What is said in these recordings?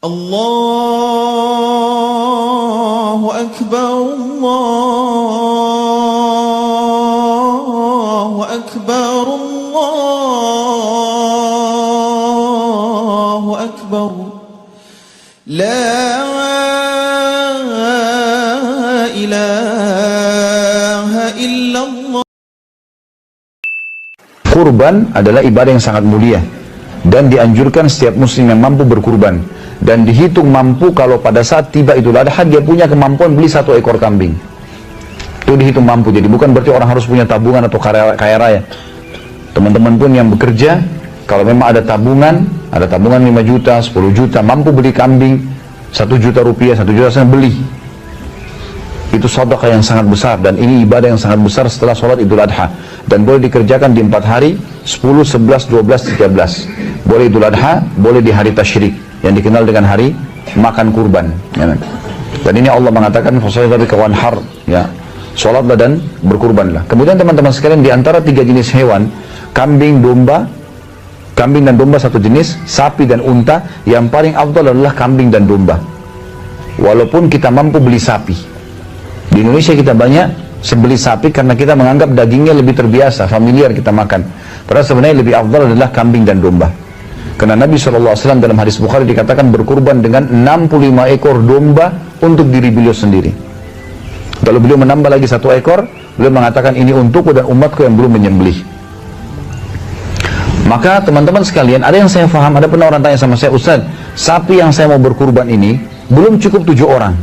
Allahu Akbar, Allahu Akbar, Allahu Akbar. La ilaha illallah. Kurban adalah ibadah yang sangat mulia dan dianjurkan setiap muslim yang mampu berkurban, dan dihitung mampu kalau pada saat tiba Idul Adha dia punya kemampuan beli 1 ekor kambing. Itu dihitung mampu, jadi bukan berarti orang harus punya tabungan atau kaya raya. Teman-teman pun yang bekerja, kalau memang ada tabungan 5 juta, 10 juta, mampu beli kambing 1 juta rupiah, 1 juta saya beli. Itu sedekah yang sangat besar, dan ini ibadah yang sangat besar setelah sholat Idul Adha, dan boleh dikerjakan di 4 hari, 10, 11, 12, 13. Boleh Idul Adha, boleh di hari tasyrik yang dikenal dengan hari makan kurban, ya. Dan ini Allah mengatakan fasalli dzalika wanhar, ya, sholatlah dan berkurbanlah. Kemudian teman-teman sekalian, di antara 3 jenis hewan, kambing dan domba satu jenis, sapi dan unta, yang paling afdal adalah kambing dan domba. Walaupun kita mampu beli sapi, di Indonesia kita banyak sebeli sapi karena kita menganggap dagingnya lebih terbiasa, familiar kita makan. Padahal sebenarnya lebih afdal adalah kambing dan domba. Karena Nabi SAW dalam hadis Bukhari dikatakan berkurban dengan 65 ekor domba untuk diri beliau sendiri. Lalu beliau menambah lagi 1 ekor, beliau mengatakan ini untukku dan umatku yang belum menyembelih. Maka teman-teman sekalian, ada yang saya faham, ada pernah orang tanya sama saya, Ustaz, sapi yang saya mau berkurban ini belum cukup 7 orang.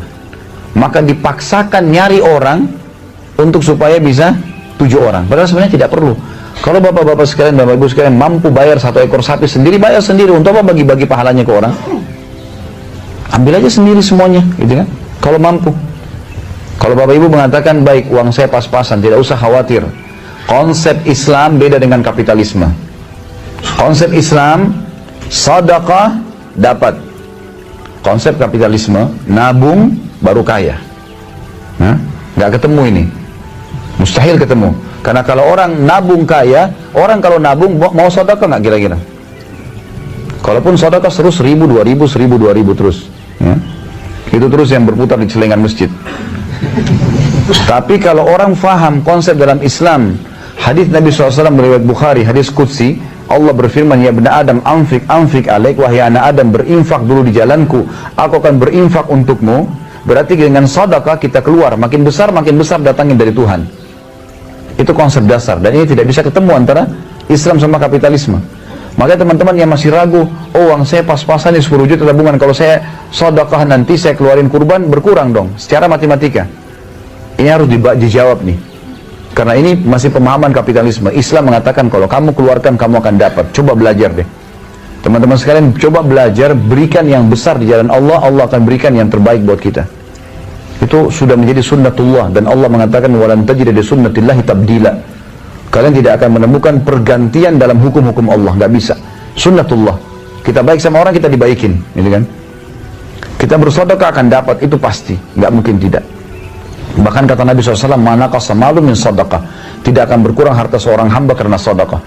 Maka dipaksakan nyari orang untuk supaya bisa 7 orang. Padahal sebenarnya tidak perlu. Kalau bapak-bapak sekalian, bapak ibu sekalian mampu bayar 1 ekor sapi sendiri, bayar sendiri. Untuk apa bagi-bagi pahalanya ke orang? Ambil aja sendiri semuanya, gitu kan? Kalau mampu. Kalau bapak ibu mengatakan, baik, uang saya pas-pasan, tidak usah khawatir. Konsep Islam beda dengan kapitalisme. Konsep Islam, sedekah dapat. Konsep kapitalisme, nabung baru kaya. Nggak ketemu ini. Mustahil ketemu. Karena kalau orang nabung kaya, orang kalau nabung mau sedekah nggak kira-kira? Kalaupun sedekah terus 1.000, 2.000, 1.000, 2.000 terus, ya. Itu terus yang berputar di celengan masjid. Tapi kalau orang faham konsep dalam Islam, hadis Nabi SAW riwayat Bukhari, hadis Qudsi, Allah berfirman, ya benda Adam, anfik alaik, wahai anak Adam, berinfak dulu di jalanku, aku akan berinfak untukmu. Berarti dengan sedekah kita keluar, makin besar datangin dari Tuhan. Itu konsep dasar, dan ini tidak bisa ketemu antara Islam sama kapitalisme. Makanya teman-teman yang masih ragu, oh uang saya pas-pasan 10 juta tabungan, kalau saya sedekah nanti saya keluarin kurban, berkurang dong secara matematika. Ini harus dijawab nih, karena ini masih pemahaman kapitalisme. Islam mengatakan kalau kamu keluarkan kamu akan dapat. Coba belajar deh teman-teman sekalian, coba belajar, berikan yang besar di jalan Allah, Allah akan berikan yang terbaik buat kita. Itu sudah menjadi sunnatullah, dan Allah mengatakan walan tajida li sunnatillahi tabdila. Kalian tidak akan menemukan pergantian dalam hukum-hukum Allah, nggak bisa. Sunnatullah. Kita baik sama orang, kita dibaikin, gitu kan? Kita bersedekah akan dapat, itu pasti, nggak mungkin tidak. Bahkan kata Nabi SAW, manaqasa malu min sedekah, tidak akan berkurang harta seorang hamba karena sedekah.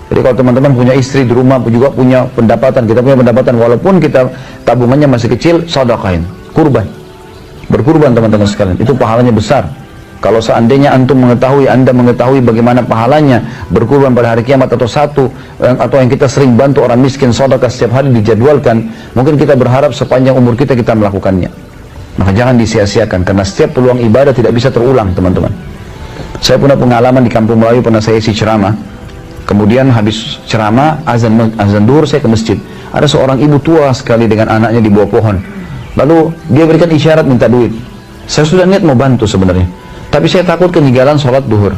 Jadi kalau teman-teman punya istri di rumah juga punya pendapatan, kita punya pendapatan, walaupun kita tabungannya masih kecil, sedekahin, kurban. Berkurban teman-teman sekalian, itu pahalanya besar. Kalau seandainya anda mengetahui bagaimana pahalanya berkurban pada hari kiamat, atau yang kita sering bantu orang miskin, sedekah setiap hari dijadwalkan, mungkin kita berharap sepanjang umur kita melakukannya. Maka jangan disia-siakan, karena setiap peluang ibadah tidak bisa terulang teman-teman. Saya punya pengalaman di Kampung Melayu, pernah saya isi ceramah. Kemudian habis ceramah, azan duhur, saya ke masjid. Ada seorang ibu tua sekali dengan anaknya di bawah pohon. Lalu dia berikan isyarat minta duit. Saya sudah niat mau bantu sebenarnya, tapi saya takut ketinggalan sholat duhur.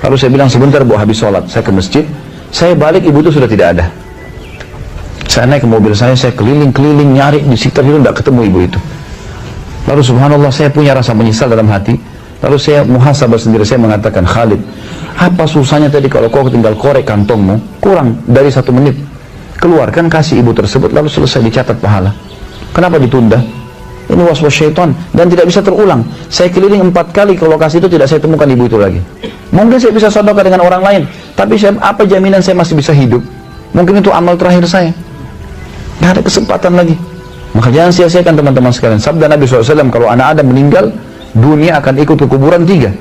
Lalu saya bilang sebentar bu, habis sholat saya ke masjid. Saya balik, ibu itu sudah tidak ada. Saya naik ke mobil saya keliling-keliling nyari di sekitar itu, tidak ketemu ibu itu. Lalu subhanallah, saya punya rasa menyesal dalam hati. Lalu saya muhasabah sendiri, saya mengatakan, Khalid, apa susahnya tadi kalau kau tinggal korek kantongmu, kurang dari 1 menit, keluarkan, kasih ibu tersebut, lalu selesai, dicatat pahala. Kenapa ditunda? Ini waswas syaitan, dan tidak bisa terulang. Saya keliling 4 kali ke lokasi itu, tidak saya temukan ibu itu lagi. Mungkin saya bisa sedekah dengan orang lain, tapi apa jaminan saya masih bisa hidup? Mungkin itu amal terakhir saya, nggak ada kesempatan lagi. Maka jangan sia-siakan teman-teman sekalian. Sabda Nabi SAW, kalau anak Adam meninggal, dunia akan ikut ke kuburan 3.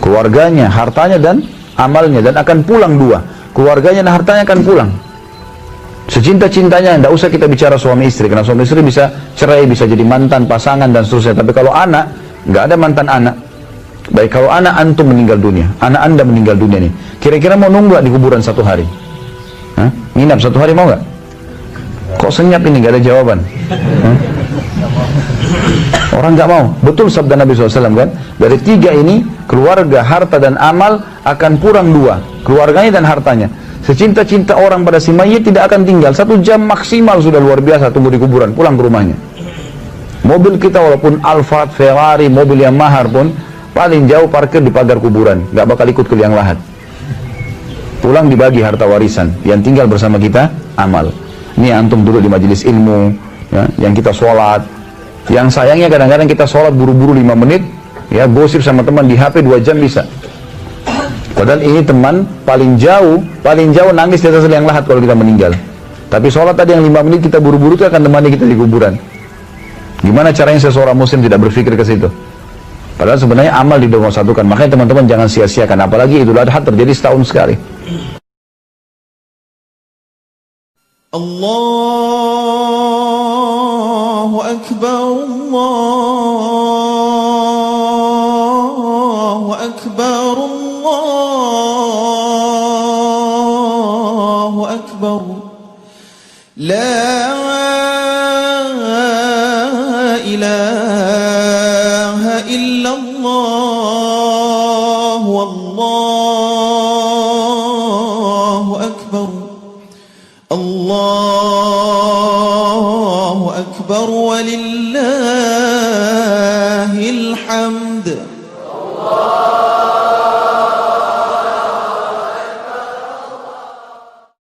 Keluarganya, hartanya, dan amalnya. Dan akan pulang 2. Keluarganya dan hartanya akan pulang. Secinta-cintanya, tidak usah kita bicara suami istri. Karena suami istri bisa cerai, bisa jadi mantan, pasangan, dan seterusnya. Tapi kalau anak, nggak ada mantan anak. Baik, kalau anak antum meninggal dunia, anak anda meninggal dunia nih, kira-kira mau nunggu di kuburan 1 hari? Hah? Nginap 1 hari mau nggak? Kok senyap ini, gak ada jawaban? Orang gak mau. Betul sabda Nabi SAW kan? Dari 3 ini, keluarga, harta, dan amal akan kurang 2. Keluarganya dan hartanya. Secinta-cinta orang pada si mayit tidak akan tinggal. 1 jam maksimal sudah luar biasa tunggu di kuburan, pulang ke rumahnya. Mobil kita walaupun Alphard, Ferrari, mobil yang mahal pun, paling jauh parkir di pagar kuburan. Gak bakal ikut ke liang lahat. Pulang dibagi harta warisan. Yang tinggal bersama kita, amal. Ini antum duduk di majelis ilmu, ya, yang kita sholat. Yang sayangnya kadang-kadang kita sholat buru-buru 5 menit, ya, gosip sama teman di HP 2 jam bisa. Padahal ini teman paling jauh nangis di atas liang lahat kalau kita meninggal. Tapi sholat tadi yang 5 menit kita buru-buru itu akan temani kita di kuburan. Gimana caranya seseorang muslim tidak berpikir ke situ? Padahal sebenarnya amal dinomor-satukan. Makanya teman-teman jangan sia-siakan. Apalagi Idul Adha terjadi setahun sekali. Allahu Akbar, Allahu Akbar, Allahu Akbar. La ilaha illallah, wallahu Akbar. Allahu Akbar walillahil hamd. Allah